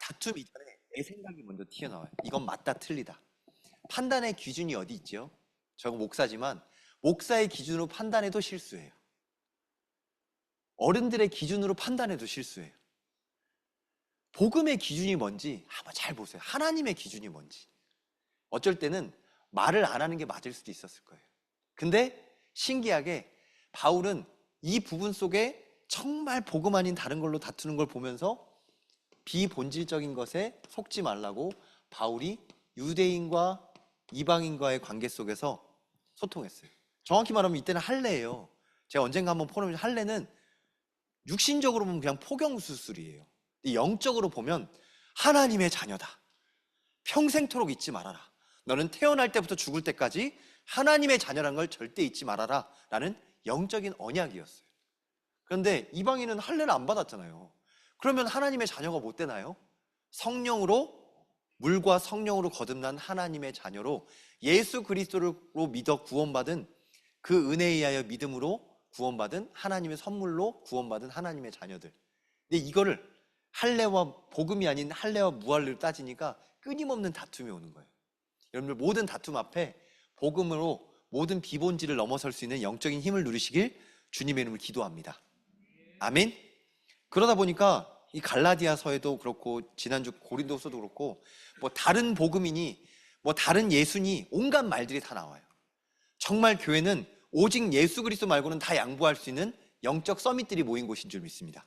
다툼 이전에 내 생각이 먼저 튀어나와요. 이건 맞다 틀리다. 판단의 기준이 어디 있죠? 저거 목사지만 목사의 기준으로 판단해도 실수해요. 어른들의 기준으로 판단해도 실수해요. 복음의 기준이 뭔지 한번 잘 보세요. 하나님의 기준이 뭔지. 어쩔 때는 말을 안 하는 게 맞을 수도 있었을 거예요. 근데 신기하게 바울은 이 부분 속에 정말 복음 아닌 다른 걸로 다투는 걸 보면서 비본질적인 것에 속지 말라고 바울이 유대인과 이방인과의 관계 속에서 소통했어요. 정확히 말하면 이때는 할례예요. 제가 언젠가 한번 포럼에서 할례는 육신적으로 보면 그냥 포경수술이에요. 영적으로 보면 하나님의 자녀다. 평생토록 잊지 말아라. 너는 태어날 때부터 죽을 때까지 하나님의 자녀라는 걸 절대 잊지 말아라 라는 영적인 언약이었어요. 그런데 이방인은 할례를 안 받았잖아요. 그러면 하나님의 자녀가 못 되나요? 성령으로, 물과 성령으로 거듭난 하나님의 자녀로 예수 그리스도로 믿어 구원받은, 그 은혜에 의하여 믿음으로 구원받은 하나님의 선물로 구원받은 하나님의 자녀들. 근데 이거를 할례와 복음이 아닌 할례와 무할례로 따지니까 끊임없는 다툼이 오는 거예요. 여러분들 모든 다툼 앞에 복음으로 모든 비본질을 넘어설 수 있는 영적인 힘을 누리시길 주님의 이름으로 기도합니다. 아멘. 그러다 보니까 이 갈라디아서에도 그렇고 지난주 고린도서도 그렇고 뭐 다른 복음이니 뭐 다른 예수니 온갖 말들이 다 나와요. 정말 교회는 오직 예수 그리스도 말고는 다 양보할 수 있는 영적 서밋들이 모인 곳인 줄 믿습니다.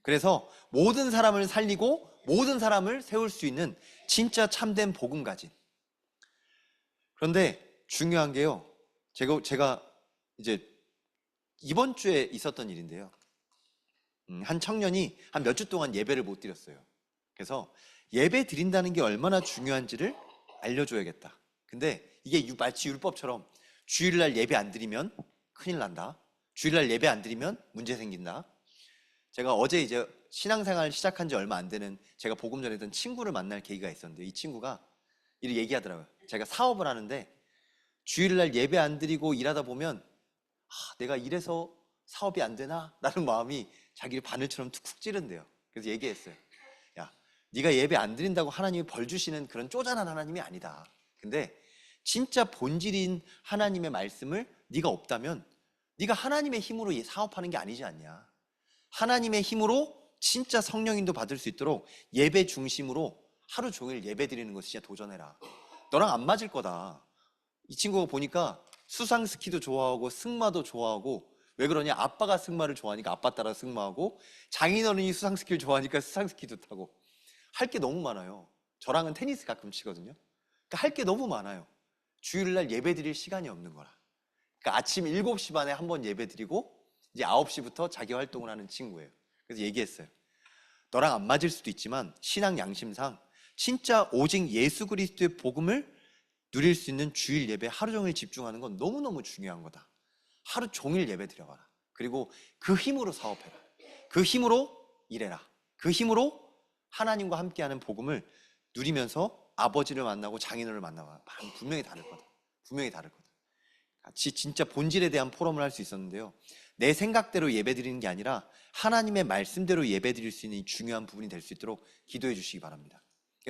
그래서 모든 사람을 살리고 모든 사람을 세울 수 있는 진짜 참된 복음 가진. 그런데 중요한 게요, 제가 이제 이번 주에 있었던 일인데요, 한 청년이 한 몇 주 동안 예배를 못 드렸어요. 그래서 예배 드린다는 게 얼마나 중요한지를 알려줘야겠다. 근데 이게 마치 율법처럼 주일날 예배 안 드리면 큰일 난다, 주일날 예배 안 드리면 문제 생긴다. 제가 어제 이제 신앙생활 시작한 지 얼마 안 되는 제가 복음 전했던 친구를 만날 계기가 있었는데, 이 친구가 이렇게 얘기하더라고요. 제가 사업을 하는데 주일날 예배 안 드리고 일하다 보면 내가 이래서 사업이 안 되나? 라는 마음이 자기를 바늘처럼 툭툭 찌른대요. 그래서 얘기했어요. 야, 네가 예배 안 드린다고 하나님이 벌 주시는 그런 쪼잔한 하나님이 아니다. 근데 진짜 본질인 하나님의 말씀을 네가 없다면 네가 하나님의 힘으로 사업하는 게 아니지 않냐. 하나님의 힘으로 진짜 성령인도 받을 수 있도록 예배 중심으로 하루 종일 예배 드리는 거 진짜 도전해라. 너랑 안 맞을 거다. 이 친구가 보니까 수상스키도 좋아하고 승마도 좋아하고, 왜 그러냐? 아빠가 승마를 좋아하니까 아빠 따라 승마하고, 장인어른이 수상스키를 좋아하니까 수상스키도 타고. 할 게 너무 많아요. 저랑은 테니스 가끔 치거든요. 그러니까 할 게 너무 많아요. 주일날 예배 드릴 시간이 없는 거라. 그러니까 아침 7시 반에 한번 예배 드리고 이제 9시부터 자기 활동을 하는 친구예요. 그래서 얘기했어요. 너랑 안 맞을 수도 있지만 신앙 양심상 진짜 오직 예수 그리스도의 복음을 누릴 수 있는 주일 예배 하루 종일 집중하는 건 너무너무 중요한 거다. 하루 종일 예배 드려봐라. 그리고 그 힘으로 사업해라. 그 힘으로 일해라. 그 힘으로 하나님과 함께하는 복음을 누리면서 아버지를 만나고 장인어른을 만나봐. 분명히 다를 거다. 분명히 다를 거다. 같이 진짜 본질에 대한 포럼을 할 수 있었는데요, 내 생각대로 예배 드리는 게 아니라 하나님의 말씀대로 예배 드릴 수 있는 중요한 부분이 될 수 있도록 기도해 주시기 바랍니다.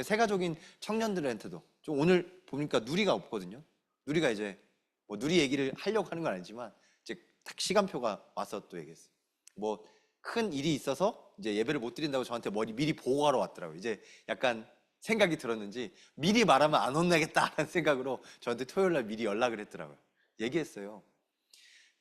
세가족인 청년들한테도 좀, 오늘 보니까 누리가 없거든요. 누리가 이제 뭐 누리 얘기를 하려고 하는 건 아니지만 이제 딱 시간표가 와서 또 얘기했어요. 뭐 큰 일이 있어서 이제 예배를 못 드린다고 저한테 미리 보고하러 왔더라고요. 이제 약간 생각이 들었는지 미리 말하면 안 혼나겠다라는 생각으로 저한테 토요일날 미리 연락을 했더라고요. 얘기했어요.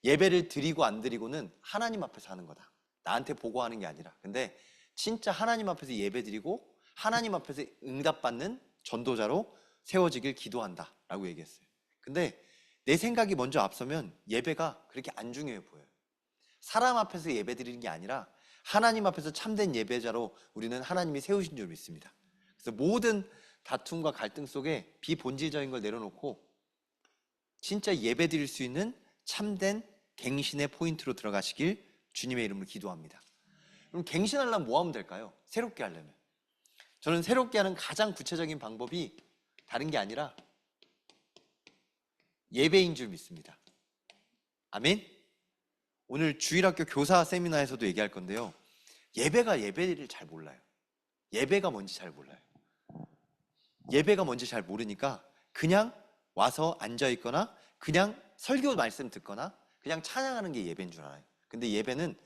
예배를 드리고 안 드리고는 하나님 앞에서 하는 거다. 나한테 보고하는 게 아니라. 근데 진짜 하나님 앞에서 예배 드리고 하나님 앞에서 응답받는 전도자로 세워지길 기도한다 라고 얘기했어요. 근데 내 생각이 먼저 앞서면 예배가 그렇게 안 중요해 보여요. 사람 앞에서 예배 드리는 게 아니라 하나님 앞에서 참된 예배자로 우리는 하나님이 세우신 줄 믿습니다. 그래서 모든 다툼과 갈등 속에 비본질적인 걸 내려놓고 진짜 예배 드릴 수 있는 참된 갱신의 포인트로 들어가시길 주님의 이름으로 기도합니다. 그럼 갱신하려면 뭐 하면 될까요? 새롭게 하려면. 저는 새롭게 하는 가장 구체적인 방법이 다른 게 아니라 예배인 줄 믿습니다. 아멘? 오늘 주일학교 교사 세미나에서도 얘기할 건데요, 예배가 예배를 잘 몰라요. 예배가 뭔지 잘 몰라요. 예배가 뭔지 잘 모르니까 그냥 와서 앉아 있거나 그냥 설교 말씀 듣거나 그냥 찬양하는 게 예배인 줄 알아요. 근데 예배는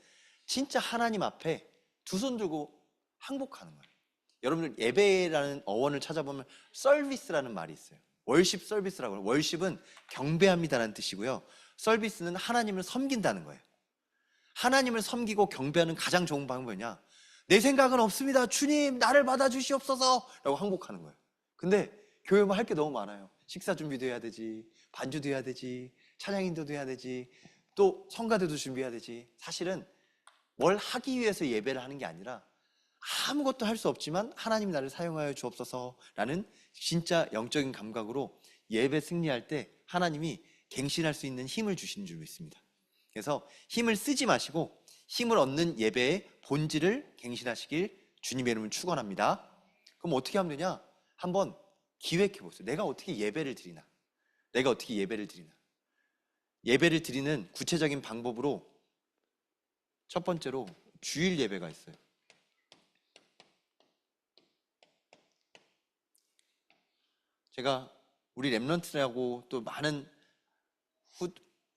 진짜 하나님 앞에 두 손 들고 항복하는 거예요. 여러분들 예배라는 어원을 찾아보면 서비스라는 말이 있어요. 월십 서비스라고 해요. 월십은 경배합니다라는 뜻이고요. 서비스는 하나님을 섬긴다는 거예요. 하나님을 섬기고 경배하는 가장 좋은 방법이 뭐냐? 내 생각은 없습니다. 주님, 나를 받아주시옵소서 라고 항복하는 거예요. 근데 교회 뭐 할 게 너무 많아요. 식사 준비도 해야 되지, 반주도 해야 되지, 찬양 인도도 해야 되지, 또 성가대도 준비해야 되지. 사실은 뭘 하기 위해서 예배를 하는 게 아니라 아무것도 할 수 없지만 하나님 나를 사용하여 주옵소서라는 진짜 영적인 감각으로 예배 승리할 때 하나님이 갱신할 수 있는 힘을 주시는 줄 믿습니다. 그래서 힘을 쓰지 마시고 힘을 얻는 예배의 본질을 갱신하시길 주님의 이름을 축원합니다. 그럼 어떻게 하면 되냐? 한번 기획해 보세요. 내가 어떻게 예배를 드리나? 내가 어떻게 예배를 드리나? 예배를 드리는 구체적인 방법으로 첫 번째로 주일 예배가 있어요. 제가 우리 랩런트라고 또 많은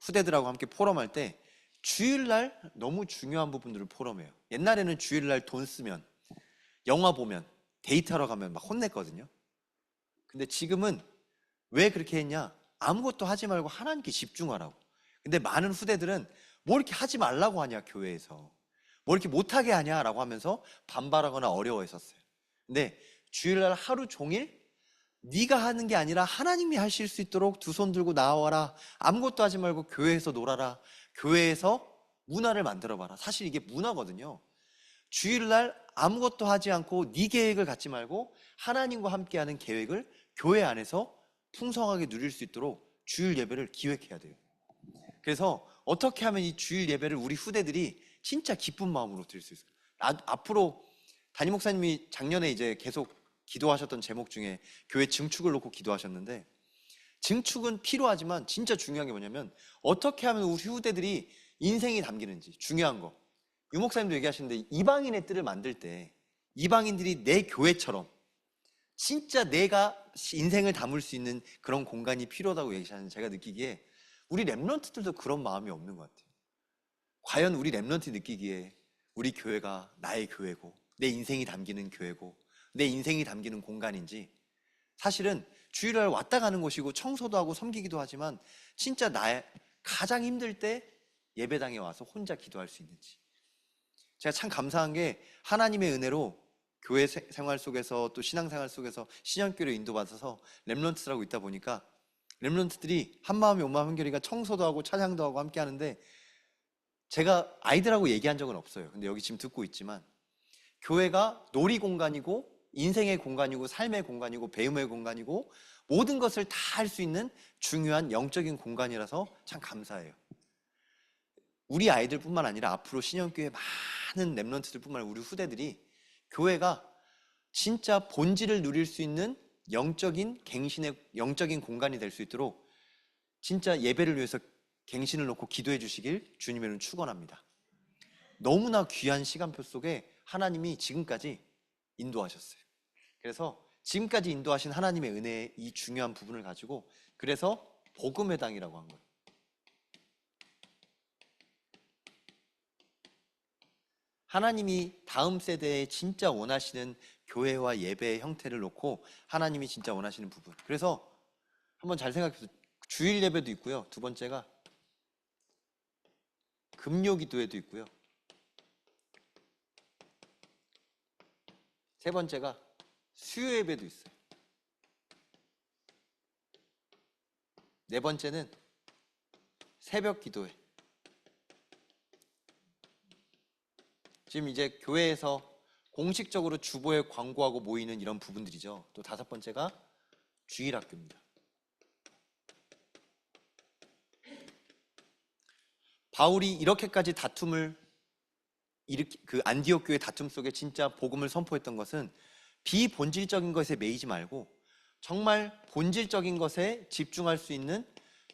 후대들하고 함께 포럼할 때 주일날 너무 중요한 부분들을 포럼해요. 옛날에는 주일날 돈 쓰면, 영화 보면, 데이트하러 가면 막 혼냈거든요. 근데 지금은 왜 그렇게 했냐? 아무것도 하지 말고 하나님께 집중하라고. 근데 많은 후대들은 뭐 이렇게 하지 말라고 하냐, 교회에서. 뭐 이렇게 못하게 하냐 라고 하면서 반발하거나 어려워했었어요. 근데 주일날 하루 종일 네가 하는 게 아니라 하나님이 하실 수 있도록 두 손 들고 나와라. 아무것도 하지 말고 교회에서 놀아라. 교회에서 문화를 만들어봐라. 사실 이게 문화거든요. 주일날 아무것도 하지 않고 네 계획을 갖지 말고 하나님과 함께하는 계획을 교회 안에서 풍성하게 누릴 수 있도록 주일 예배를 기획해야 돼요. 그래서 어떻게 하면 이 주일 예배를 우리 후대들이 진짜 기쁜 마음으로 드릴 수 있을까? 앞으로 담임 목사님이 작년에 이제 계속 기도하셨던 제목 중에 교회 증축을 놓고 기도하셨는데, 증축은 필요하지만 진짜 중요한 게 뭐냐면 어떻게 하면 우리 후대들이 인생이 담기는지. 중요한 거, 유 목사님도 얘기하시는데 이방인의 뜰을 만들 때 이방인들이 내 교회처럼 진짜 내가 인생을 담을 수 있는 그런 공간이 필요하다고 얘기하시는데, 제가 느끼기에 우리 랩런트들도 그런 마음이 없는 것 같아요. 과연 우리 랩런트 느끼기에 우리 교회가 나의 교회고 내 인생이 담기는 교회고 내 인생이 담기는 공간인지, 사실은 주일날 왔다 가는 곳이고 청소도 하고 섬기기도 하지만 진짜 나의 가장 힘들 때 예배당에 와서 혼자 기도할 수 있는지. 제가 참 감사한 게 하나님의 은혜로 교회 생활 속에서 또 신앙생활 속에서 신년교회로 인도받아서 렘넌트라고 있다 보니까 렘넌트들이 한마음이 온마음 한결이가 청소도 하고 찬양도 하고 함께 하는데, 제가 아이들하고 얘기한 적은 없어요. 근데 여기 지금 듣고 있지만 교회가 놀이 공간이고 인생의 공간이고 삶의 공간이고 배움의 공간이고 모든 것을 다 할 수 있는 중요한 영적인 공간이라서 참 감사해요. 우리 아이들뿐만 아니라 앞으로 신년교회 많은 렘넌트들뿐만 아니라 우리 후대들이 교회가 진짜 본질을 누릴 수 있는 영적인 갱신의 영적인 공간이 될 수 있도록 진짜 예배를 위해서 갱신을 놓고 기도해 주시길 주님의 이름으로 축원합니다. 너무나 귀한 시간표 속에 하나님이 지금까지 인도하셨어요. 그래서 지금까지 인도하신 하나님의 은혜의 이 중요한 부분을 가지고 그래서 복음회당이라고 한 거예요. 하나님이 다음 세대에 진짜 원하시는 교회와 예배의 형태를 놓고 하나님이 진짜 원하시는 부분. 그래서 한번 잘 생각해서 주일 예배도 있고요. 두 번째가 금요 기도회도 있고요. 세 번째가 수요 예배도 있어요. 네 번째는 새벽 기도회. 지금 이제 교회에서 공식적으로 주보에 광고하고 모이는 이런 부분들이죠. 또 다섯 번째가 주일학교입니다. 바울이 이렇게까지 다툼을 그 안디옥 교회 다툼 속에 진짜 복음을 선포했던 것은 비본질적인 것에 매이지 말고 정말 본질적인 것에 집중할 수 있는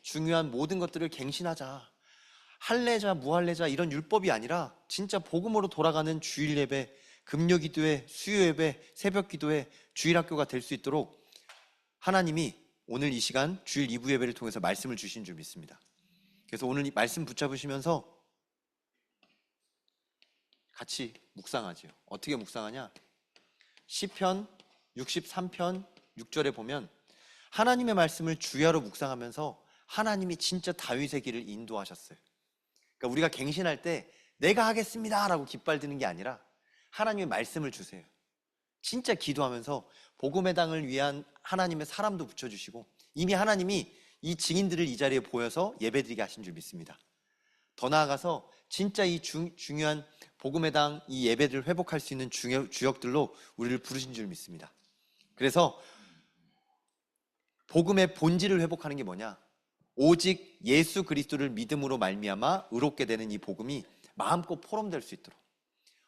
중요한 모든 것들을 갱신하자. 할례자, 무할례자 이런 율법이 아니라 진짜 복음으로 돌아가는 주일 예배, 금요 기도회, 수요 예배, 새벽 기도회, 주일 학교가 될 수 있도록 하나님이 오늘 이 시간 주일 2부 예배를 통해서 말씀을 주신 줄 믿습니다. 그래서 오늘 이 말씀 붙잡으시면서 같이 묵상하지요. 어떻게 묵상하냐? 시편 63편 6절에 보면 하나님의 말씀을 주야로 묵상하면서 하나님이 진짜 다윗의 길을 인도하셨어요. 그러니까 우리가 갱신할 때 내가 하겠습니다 라고 깃발 드는 게 아니라 하나님의 말씀을 주세요. 진짜 기도하면서 복음의 당을 위한 하나님의 사람도 붙여주시고 이미 하나님이 이 증인들을 이 자리에 보여서 예배드리게 하신 줄 믿습니다. 더 나아가서 진짜 이 중요한 복음의 당 이 예배를 회복할 수 있는 주역들로 우리를 부르신 줄 믿습니다. 그래서 복음의 본질을 회복하는 게 뭐냐? 오직 예수 그리스도를 믿음으로 말미암아 의롭게 되는 이 복음이 마음껏 포럼될 수 있도록,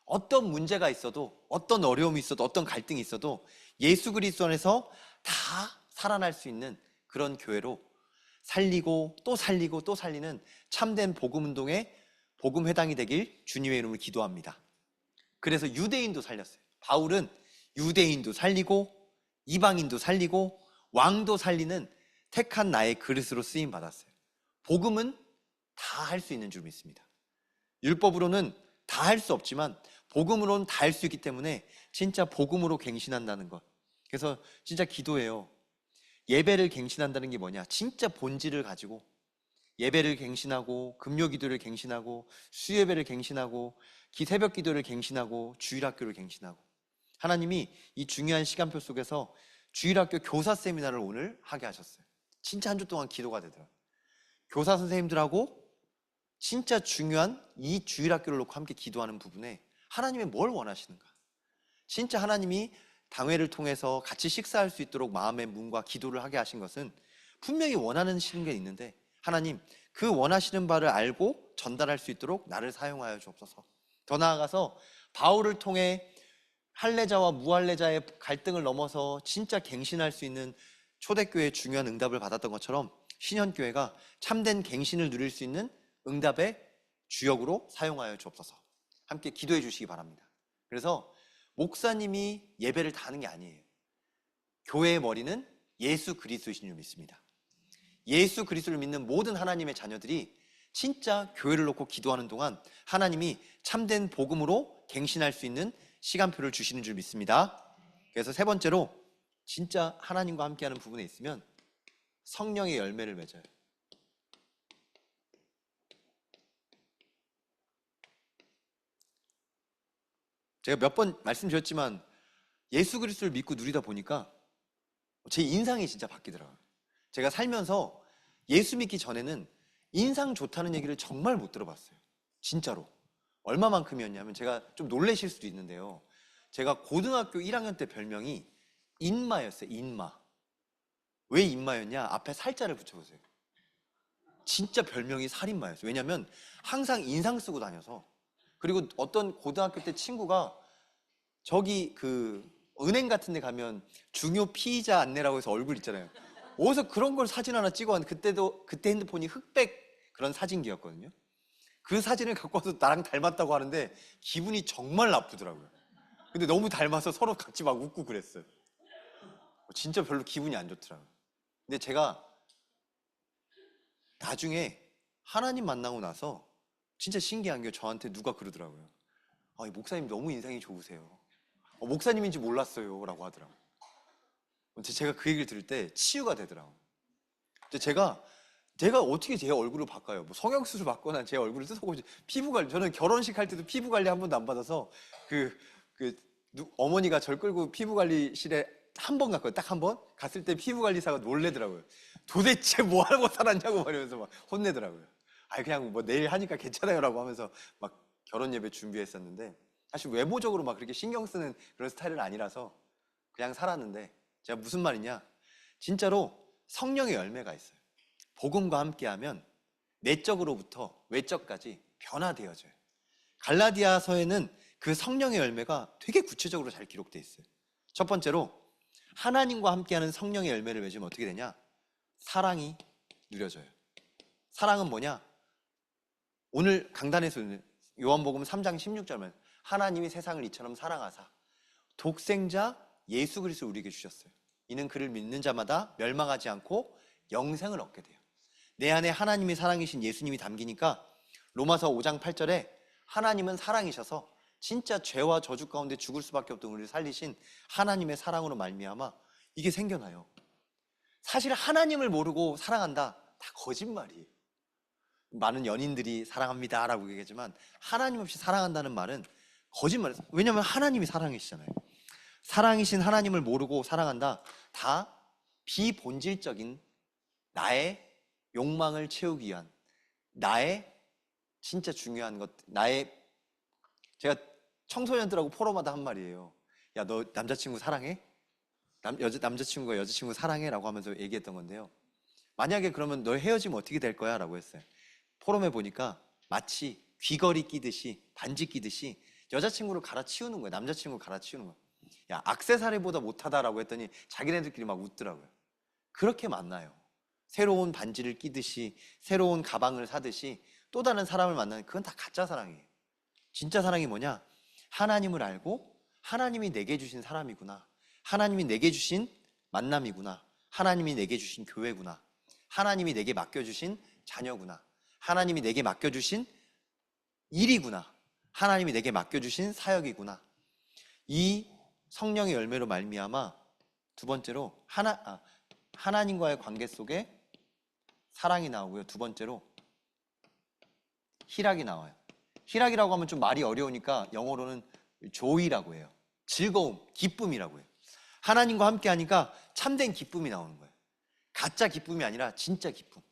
어떤 문제가 있어도, 어떤 어려움이 있어도, 어떤 갈등이 있어도 예수 그리스도 안에서 다 살아날 수 있는 그런 교회로 살리고 또 살리고 또 살리는 참된 복음 운동의 복음 회당이 되길 주님의 이름으로 기도합니다. 그래서 유대인도 살렸어요. 바울은 유대인도 살리고 이방인도 살리고 왕도 살리는 택한 나의 그릇으로 쓰임 받았어요. 복음은 다 할 수 있는 줄 믿습니다. 율법으로는 다 할 수 없지만 복음으로는 다 할 수 있기 때문에 진짜 복음으로 갱신한다는 것. 그래서 진짜 기도해요. 예배를 갱신한다는 게 뭐냐? 진짜 본질을 가지고 예배를 갱신하고 금요 기도를 갱신하고 수예배를 갱신하고 새벽 기도를 갱신하고 주일학교를 갱신하고, 하나님이 이 중요한 시간표 속에서 주일학교 교사 세미나를 오늘 하게 하셨어요. 진짜 한 주 동안 기도가 되더라고요. 교사 선생님들하고 진짜 중요한 이 주일학교를 놓고 함께 기도하는 부분에 하나님이 뭘 원하시는가? 진짜 하나님이 당회를 통해서 같이 식사할 수 있도록 마음의 문과 기도를 하게 하신 것은 분명히 원하는 게 있는데, 하나님 그 원하시는 바를 알고 전달할 수 있도록 나를 사용하여 주옵소서. 더 나아가서 바울을 통해 할례자와 무할례자의 갈등을 넘어서 진짜 갱신할 수 있는 초대교회의 중요한 응답을 받았던 것처럼 신현교회가 참된 갱신을 누릴 수 있는 응답의 주역으로 사용하여 주옵소서. 함께 기도해 주시기 바랍니다. 그래서 목사님이 예배를 다 하는 게 아니에요. 교회의 머리는 예수 그리스도이신 줄 믿습니다. 예수 그리스도를 믿는 모든 하나님의 자녀들이 진짜 교회를 놓고 기도하는 동안 하나님이 참된 복음으로 갱신할 수 있는 시간표를 주시는 줄 믿습니다. 그래서 세 번째로 진짜 하나님과 함께하는 부분에 있으면 성령의 열매를 맺어요. 제가 몇 번 말씀드렸지만 예수 그리스도를 믿고 누리다 보니까 제 인상이 진짜 바뀌더라고요. 제가 살면서 예수 믿기 전에는 인상 좋다는 얘기를 정말 못 들어봤어요. 진짜로. 얼마만큼이었냐면, 제가 좀 놀라실 수도 있는데요, 제가 고등학교 1학년 때 별명이 인마였어요. 인마. 왜 인마였냐? 앞에 살자를 붙여보세요. 진짜 별명이 살인마였어요. 왜냐면 항상 인상 쓰고 다녀서. 그리고 어떤 고등학교 때 친구가 저기 그 은행 같은 데 가면 중요 피의자 안내라고 해서 얼굴 있잖아요. 어디서 그런 걸 사진 하나 찍어왔는데, 그때 핸드폰이 흑백 그런 사진기였거든요. 그 사진을 갖고 와서 나랑 닮았다고 하는데 기분이 정말 나쁘더라고요. 근데 너무 닮아서 서로 같이 막 웃고 그랬어요. 진짜 별로 기분이 안 좋더라고요. 근데 제가 나중에 하나님 만나고 나서 진짜 신기한 게, 저한테 누가 그러더라고요. 이 목사님 너무 인상이 좋으세요. 목사님인지 몰랐어요 라고 하더라고요. 제가 그 얘기를 들을 때 치유가 되더라고요. 근데 제가 어떻게 제 얼굴을 바꿔요? 뭐 성형수술 받거나 제 얼굴을 뜯어보지, 피부관리, 저는 결혼식 할 때도 피부관리 한 번도 안 받아서 어머니가 절 끌고 피부관리실에 한 번 갔거든요. 딱 한 번 갔을 때 피부관리사가 놀래더라고요. 도대체 뭐 하고 살았냐고 말하면서 막 혼내더라고요. 그냥 뭐 내일 하니까 괜찮아요 라고 하면서 막 결혼 예배 준비했었는데, 사실 외모적으로 막 그렇게 신경 쓰는 그런 스타일은 아니라서 그냥 살았는데, 제가 무슨 말이냐, 진짜로 성령의 열매가 있어요. 복음과 함께하면 내적으로부터 외적까지 변화되어져요. 갈라디아서에는 그 성령의 열매가 되게 구체적으로 잘 기록되어 있어요. 첫 번째로 하나님과 함께하는 성령의 열매를 맺으면 어떻게 되냐? 사랑이 누려져요. 사랑은 뭐냐? 오늘 강단에서 요한복음 3장 16절에 하나님이 세상을 이처럼 사랑하사 독생자 예수 그리스도를 우리에게 주셨어요. 이는 그를 믿는 자마다 멸망하지 않고 영생을 얻게 돼요. 내 안에 하나님의 사랑이신 예수님이 담기니까 로마서 5장 8절에 하나님은 사랑이셔서 진짜 죄와 저주 가운데 죽을 수밖에 없던 우리를 살리신 하나님의 사랑으로 말미암아 이게 생겨나요. 사실 하나님을 모르고 사랑한다, 다 거짓말이에요. 많은 연인들이 사랑합니다 라고 얘기하지만 하나님 없이 사랑한다는 말은 거짓말이에요. 왜냐하면 하나님이 사랑이시잖아요. 사랑이신 하나님을 모르고 사랑한다, 다 비본질적인 나의 욕망을 채우기 위한, 나의 진짜 중요한 것, 제가 청소년들하고 포럼하다 한 말이에요. 야, 너 남자친구 사랑해? 남자친구가 여자친구 사랑해? 라고 하면서 얘기했던 건데요. 만약에 그러면 너 헤어지면 어떻게 될 거야? 라고 했어요. 포럼에 보니까 마치 귀걸이 끼듯이, 반지 끼듯이 여자친구를 갈아치우는 거예요. 남자친구를 갈아치우는 거예요. 야, 액세서리보다 못하다라고 했더니 자기네들끼리 막 웃더라고요. 그렇게 만나요. 새로운 반지를 끼듯이, 새로운 가방을 사듯이 또 다른 사람을 만나는, 그건 다 가짜 사랑이에요. 진짜 사랑이 뭐냐? 하나님을 알고 하나님이 내게 주신 사람이구나, 하나님이 내게 주신 만남이구나, 하나님이 내게 주신 교회구나, 하나님이 내게 맡겨주신 자녀구나, 하나님이 내게 맡겨주신 일이구나, 하나님이 내게 맡겨주신 사역이구나. 이 성령의 열매로 말미암아 두 번째로 하나님과의 관계 속에 사랑이 나오고요. 두 번째로 희락이 나와요. 희락이라고 하면 좀 말이 어려우니까 영어로는 joy라고 해요. 즐거움, 기쁨이라고 해요. 하나님과 함께 하니까 참된 기쁨이 나오는 거예요. 가짜 기쁨이 아니라 진짜 기쁨.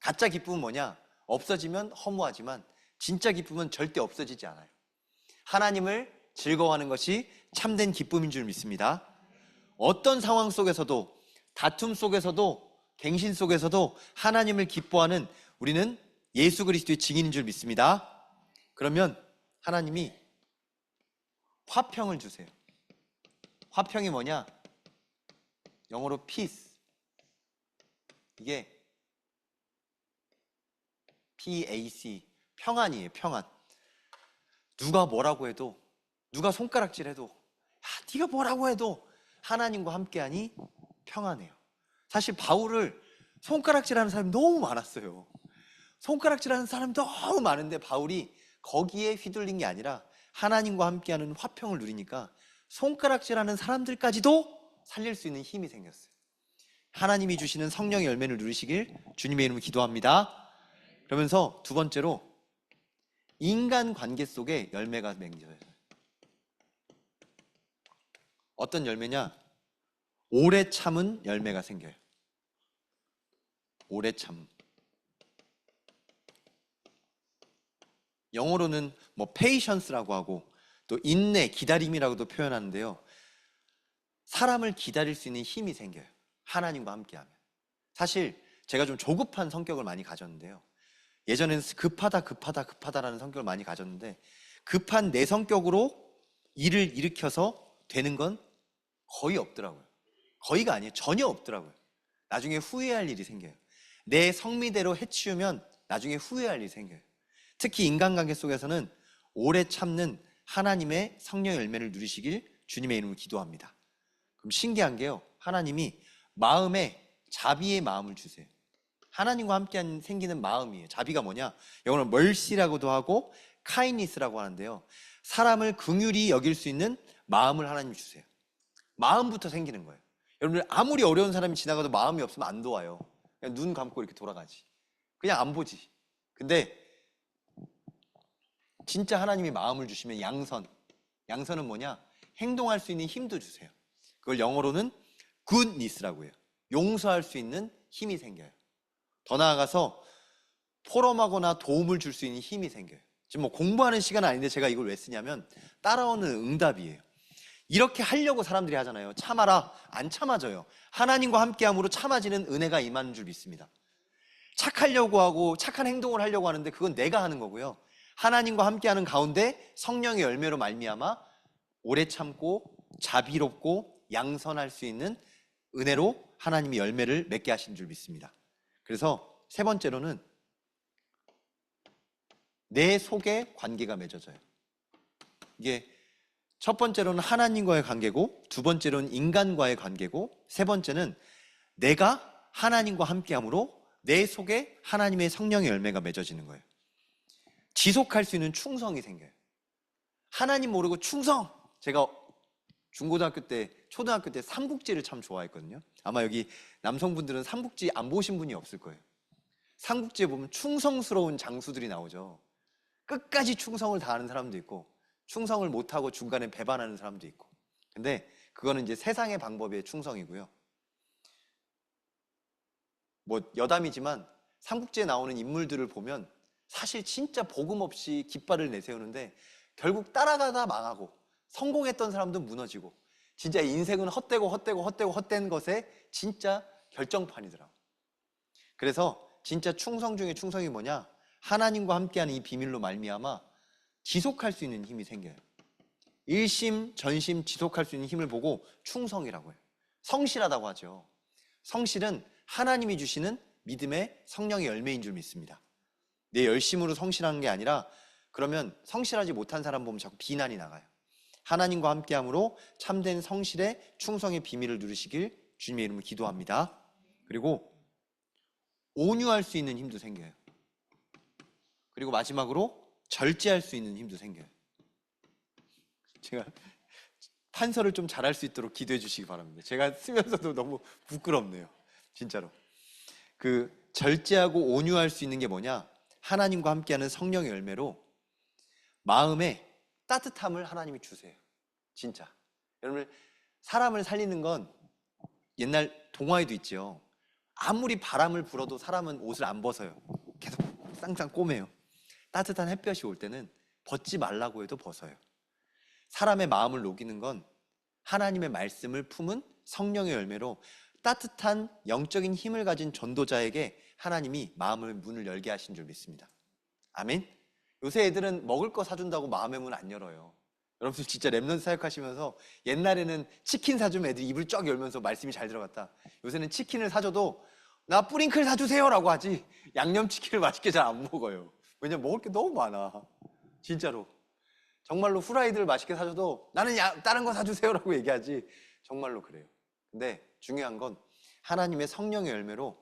가짜 기쁨은 뭐냐? 없어지면 허무하지만 진짜 기쁨은 절대 없어지지 않아요. 하나님을 즐거워하는 것이 참된 기쁨인 줄 믿습니다. 어떤 상황 속에서도, 다툼 속에서도, 갱신 속에서도 하나님을 기뻐하는 우리는 예수 그리스도의 증인인 줄 믿습니다. 그러면 하나님이 화평을 주세요. 화평이 뭐냐? 영어로 peace. 이게 PAC, 평안이에요. 평안. 누가 뭐라고 해도, 누가 손가락질해도, 야, 네가 뭐라고 해도 하나님과 함께하니 평안해요. 사실 바울을 손가락질하는 사람이 너무 많았어요. 손가락질하는 사람이 너무 많은데 바울이 거기에 휘둘린 게 아니라 하나님과 함께하는 화평을 누리니까 손가락질하는 사람들까지도 살릴 수 있는 힘이 생겼어요. 하나님이 주시는 성령의 열매를 누리시길 주님의 이름으로 기도합니다. 그러면서 두 번째로 인간 관계 속에 열매가 맺혀요. 어떤 열매냐? 오래 참은 열매가 생겨요. 오래 참. 영어로는 뭐 patience라고 하고 또 인내, 기다림이라고도 표현하는데요. 사람을 기다릴 수 있는 힘이 생겨요. 하나님과 함께하면. 사실 제가 좀 조급한 성격을 많이 가졌는데요. 예전에는 급하다라는 성격을 많이 가졌는데 급한 내 성격으로 일을 일으켜서 되는 건 거의 없더라고요. 거의가 아니에요. 전혀 없더라고요. 나중에 후회할 일이 생겨요. 내 성미대로 해치우면 나중에 후회할 일이 생겨요. 특히 인간관계 속에서는 오래 참는 하나님의 성령의 열매를 누리시길 주님의 이름으로 기도합니다. 그럼 신기한 게요, 하나님이 마음에 자비의 마음을 주세요. 하나님과 함께 생기는 마음이에요. 자비가 뭐냐? 영어로 mercy라고도 하고 kindness라고 하는데요, 사람을 긍휼히 여길 수 있는 마음을 하나님 주세요. 마음부터 생기는 거예요. 여러분들 아무리 어려운 사람이 지나가도 마음이 없으면 안 도와요. 그냥 눈 감고 이렇게 돌아가지. 그냥 안 보지. 근데 진짜 하나님이 마음을 주시면 양선은 뭐냐? 행동할 수 있는 힘도 주세요. 그걸 영어로는 goodness라고 해요. 용서할 수 있는 힘이 생겨요. 더 나아가서 포럼하거나 도움을 줄 수 있는 힘이 생겨요. 지금 뭐 공부하는 시간은 아닌데 제가 이걸 왜 쓰냐면 따라오는 응답이에요. 이렇게 하려고 사람들이 하잖아요. 참아라. 안 참아져요. 하나님과 함께함으로 참아지는 은혜가 임하는 줄 믿습니다. 착하려고 하고 착한 행동을 하려고 하는데 그건 내가 하는 거고요. 하나님과 함께하는 가운데 성령의 열매로 말미암아 오래 참고 자비롭고 양선할 수 있는 은혜로 하나님이 열매를 맺게 하신 줄 믿습니다. 그래서 세 번째로는 내 속에 관계가 맺어져요. 이게 첫 번째로는 하나님과의 관계고, 두 번째로는 인간과의 관계고, 세 번째는 내가 하나님과 함께함으로 내 속에 하나님의 성령의 열매가 맺어지는 거예요. 지속할 수 있는 충성이 생겨요. 하나님 모르고 충성! 제가 중고등학교 때, 초등학교 때 삼국지를 참 좋아했거든요. 아마 여기 남성분들은 삼국지 안 보신 분이 없을 거예요. 삼국지에 보면 충성스러운 장수들이 나오죠. 끝까지 충성을 다하는 사람도 있고, 충성을 못하고 중간에 배반하는 사람도 있고. 근데 그거는 이제 세상의 방법의 충성이고요. 뭐 여담이지만 삼국지에 나오는 인물들을 보면 사실 진짜 복음 없이 깃발을 내세우는데 결국 따라가다 망하고, 성공했던 사람도 무너지고, 진짜 인생은 헛된 것에 진짜 결정판이더라고. 그래서 진짜 충성 중에 충성이 뭐냐? 하나님과 함께하는 이 비밀로 말미암아 지속할 수 있는 힘이 생겨요. 일심 전심 지속할 수 있는 힘을 보고 충성이라고 해요. 성실하다고 하죠. 성실은 하나님이 주시는 믿음의 성령의 열매인 줄 믿습니다. 내 열심으로 성실하는 게 아니라, 그러면 성실하지 못한 사람 보면 자꾸 비난이 나가요. 하나님과 함께함으로 참된 성실의 충성의 비밀을 누리시길 주님의 이름으로 기도합니다. 그리고 온유할 수 있는 힘도 생겨요. 그리고 마지막으로 절제할 수 있는 힘도 생겨요. 제가 판서를 좀 잘할 수 있도록 기도해 주시기 바랍니다. 제가 쓰면서도 너무 부끄럽네요. 진짜로. 그 절제하고 온유할 수 있는 게 뭐냐? 하나님과 함께하는 성령의 열매로 마음에 따뜻함을 하나님이 주세요. 진짜. 여러분, 사람을 살리는 건 옛날 동화에도 있죠. 아무리 바람을 불어도 사람은 옷을 안 벗어요. 계속 쌍쌍 꼬매요. 따뜻한 햇볕이 올 때는 벗지 말라고 해도 벗어요. 사람의 마음을 녹이는 건 하나님의 말씀을 품은 성령의 열매로 따뜻한 영적인 힘을 가진 전도자에게 하나님이 마음의 문을 열게 하신 줄 믿습니다. 아멘. 요새 애들은 먹을 거 사준다고 마음의 문 안 열어요. 여러분들 진짜 랩넌트 사역하시면서 옛날에는 치킨 사주면 애들이 입을 쫙 열면서 말씀이 잘 들어갔다. 요새는 치킨을 사줘도 나 뿌링클 사주세요 라고 하지 양념치킨을 맛있게 잘 안 먹어요. 왜냐면 먹을 게 너무 많아. 진짜로. 정말로 후라이드를 맛있게 사줘도 나는 다른 거 사주세요 라고 얘기하지. 정말로 그래요. 근데 중요한 건 하나님의 성령의 열매로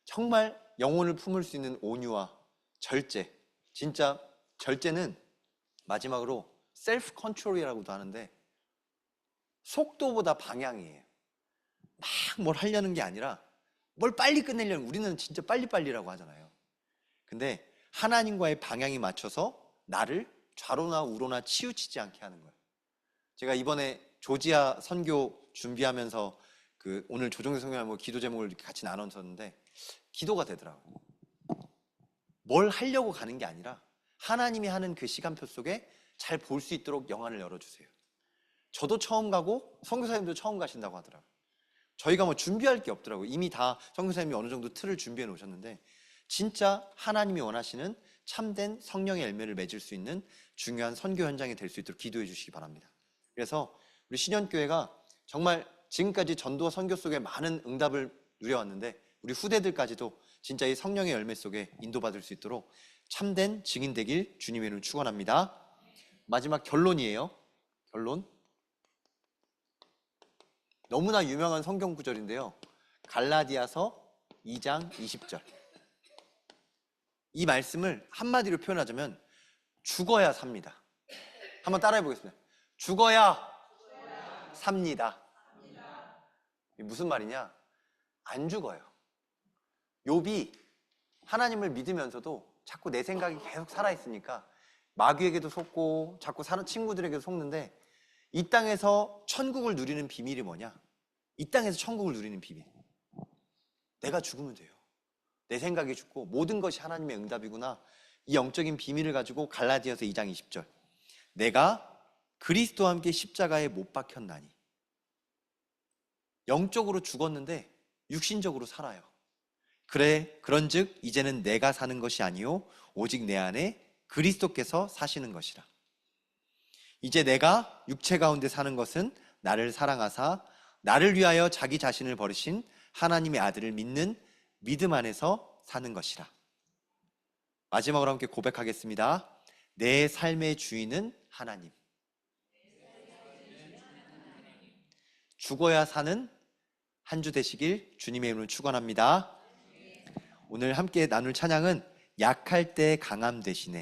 정말 영혼을 품을 수 있는 온유와 절제. 진짜 절제는 마지막으로 셀프 컨트롤이라고도 하는데 속도보다 방향이에요. 막 뭘 하려는 게 아니라 뭘 빨리 끝내려는, 우리는 진짜 빨리빨리라고 하잖아요. 근데 하나님과의 방향이 맞춰서 나를 좌로나 우로나 치우치지 않게 하는 거예요. 제가 이번에 조지아 선교 준비하면서 오늘 조정세 성경하고 기도 제목을 이렇게 같이 나눴었는데 기도가 되더라고요. 뭘 하려고 가는 게 아니라 하나님이 하는 그 시간표 속에 잘 볼 수 있도록 영안을 열어주세요. 저도 처음 가고 선교사님도 처음 가신다고 하더라고요. 저희가 뭐 준비할 게 없더라고요. 이미 다 선교사님이 어느 정도 틀을 준비해 놓으셨는데 진짜 하나님이 원하시는 참된 성령의 열매를 맺을 수 있는 중요한 선교 현장이 될 수 있도록 기도해 주시기 바랍니다. 그래서 우리 신현교회가 정말 지금까지 전도와 선교 속에 많은 응답을 누려왔는데 우리 후대들까지도 진짜 이 성령의 열매 속에 인도받을 수 있도록 참된 증인 되길 주님의 이름으로 축원합니다. 마지막 결론이에요. 결론. 너무나 유명한 성경 구절인데요. 갈라디아서 2장 20절. 이 말씀을 한마디로 표현하자면 죽어야 삽니다. 한번 따라해 보겠습니다. 죽어야 삽니다. 무슨 말이냐? 안 죽어요. 욥이 하나님을 믿으면서도 자꾸 내 생각이 계속 살아있으니까 마귀에게도 속고 자꾸 사는 친구들에게도 속는데 이 땅에서 천국을 누리는 비밀이 뭐냐? 이 땅에서 천국을 누리는 비밀. 내가 죽으면 돼요. 내 생각이 죽고 모든 것이 하나님의 응답이구나. 이 영적인 비밀을 가지고 갈라디아서 2장 20절. 내가 그리스도와 함께 십자가에 못 박혔나니. 영적으로 죽었는데 육신적으로 살아요. 그래, 그런즉 이제는 내가 사는 것이 아니요 오직 내 안에 그리스도께서 사시는 것이라. 이제 내가 육체 가운데 사는 것은 나를 사랑하사 나를 위하여 자기 자신을 버리신 하나님의 아들을 믿는 믿음 안에서 사는 것이라. 마지막으로 함께 고백하겠습니다. 내 삶의 주인은 하나님. 죽어야 사는 한 주 되시길 주님의 이름으로 축원합니다. 오늘 함께 나눌 찬양은 약할 때 강함 대신에